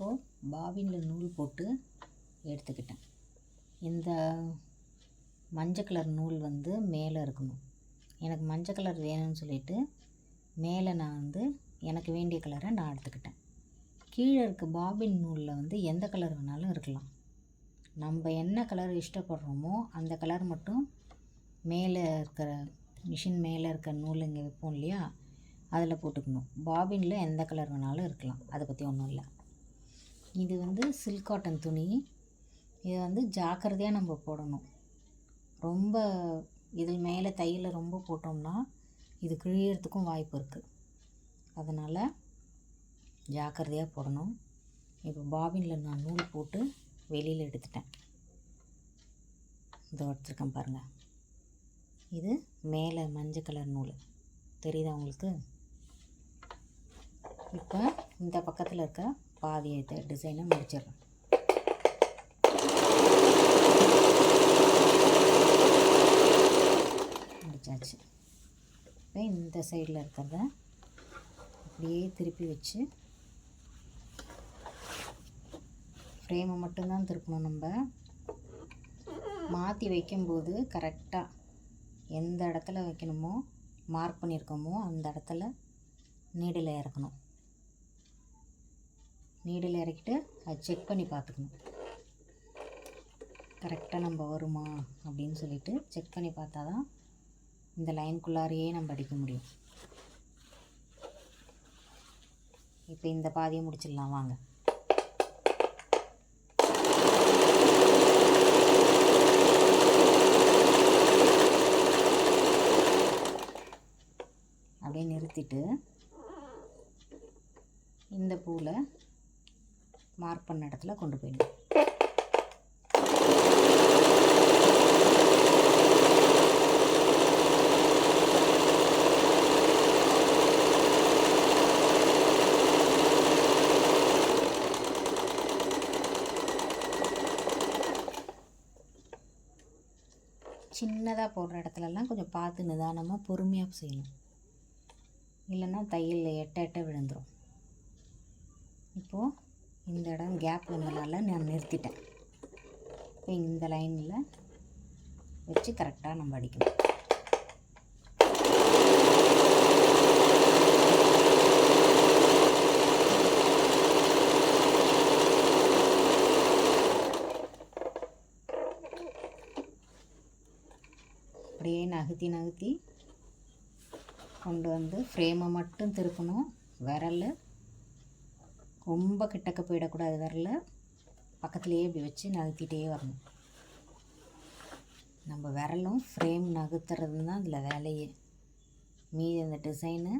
இப்போது பாபினில் நூல் போட்டு எடுத்துக்கிட்டேன். இந்த மஞ்சள் கலர் நூல் வந்து மேலே இருக்கணும். எனக்கு மஞ்சள் கலர் வேணும்னு சொல்லிட்டு மேலே நான் வந்து எனக்கு வேண்டிய கலரை நான் எடுத்துக்கிட்டேன். கீழே இருக்க பாபின் நூலில் வந்து எந்த கலர் வேணாலும் இருக்கலாம். நம்ம என்ன கலர் இஷ்டப்படுறோமோ அந்த கலர் மட்டும் மேலே இருக்கிற மிஷின் மேலே இருக்கிற நூல் இங்கே வைப்போம் இல்லையா, அதில் போட்டுக்கணும். பாபினில் எந்த கலர் வேணாலும் இருக்கலாம், அதை பற்றி ஒன்றும் இல்லை. இது வந்து சில்க் காட்டன் துணி. இதை வந்து ஜாக்கிரதையாக நம்ம போடணும். ரொம்ப இதில் மேலே தையலை ரொம்ப போட்டோம்னா இது கிழியறதுக்கும் வாய்ப்பு இருக்குது. அதனால் ஜாக்கிரதையாக போடணும். இப்போ பாபினில் நான் நூல் போட்டு வெளியில் எடுத்துட்டேன். இதை எடுத்துருக்கேன் பாருங்கள். இது மேலே மஞ்சள் கலர் நூல் தெரியுதா உங்களுக்கு? இப்போ இந்த பக்கத்தில் இருக்க பாதி டிசைனை முடிச்சிடுறேன். முடிச்சாச்சு. இப்போ இந்த சைடில் இருக்கிறத அப்படியே திருப்பி வச்சு ஃப்ரேமை மட்டும்தான் திருப்பணும். நம்ம மாற்றி வைக்கும்போது கரெக்டாக எந்த இடத்துல வைக்கணுமோ மார்க் பண்ணியிருக்கோமோ அந்த இடத்துல நீடில் இறக்கணும். நீடில் இறக்கிட்டு அதை செக் பண்ணி பார்த்துக்கணும். கரெக்டாக நம்ம வருமா அப்படின்னு சொல்லிட்டு செக் பண்ணி பார்த்தா தான் இந்த லைனுக்குள்ளாரையே நம்ம அடிக்க முடியும். இப்போ இந்த பாதியை முடிச்சிடலாம் வாங்க. அப்படியே நிறுத்திட்டு இந்த பூவில் மார்க் பண்ண இடத்துல கொண்டு போயிடணும். சின்னதாக போடுற இடத்துலலாம் கொஞ்சம் பார்த்து நிதானமாக பொறுமையாக செய்யணும், இல்லைன்னா தையல் எட்ட விழுந்துடும். இப்போது இந்த இடம் கேப் வந்தனால நான் நிறுத்திட்டேன். இப்போ இந்த லைனில் வச்சு கரெக்டாக நம்ம அடிக்கணும். அப்படியே நகர்த்தி கொண்டு வந்து ஃப்ரேமை மட்டும் திருப்பணும். விரல் ரொம்ப கிட்டக்க போயிடக்கூடாது. விரலை பக்கத்துலேயே இப்படி வச்சு நகர்த்திட்டே வரணும். நம்ம விரலும் ஃப்ரேம் நகர்த்துறது தான் இதில் வேலையே. மீதி அந்த டிசைனு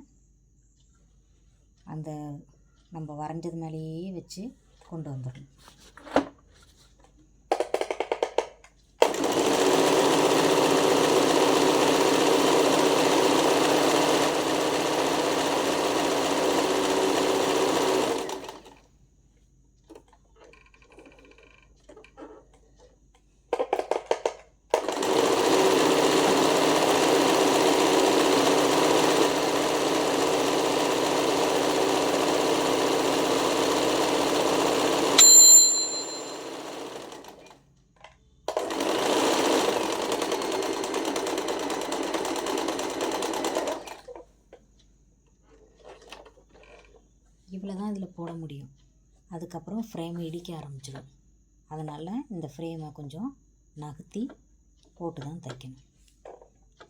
அந்த நம்ம வரைஞ்சது மேலேயே வச்சு கொண்டு வந்துடணும். இவ்வளோ தான் இதில் போட முடியும். அதுக்கப்புறம் ஃப்ரேமை இடிக்க ஆரம்பிச்சிடும். அதனால் இந்த ஃப்ரேமை கொஞ்சம் நகர்த்தி போட்டு தான் தைக்கணும்.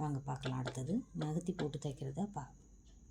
வாங்க பார்க்கலாம். அடுத்தது நகர்த்தி போட்டு தைக்கிறத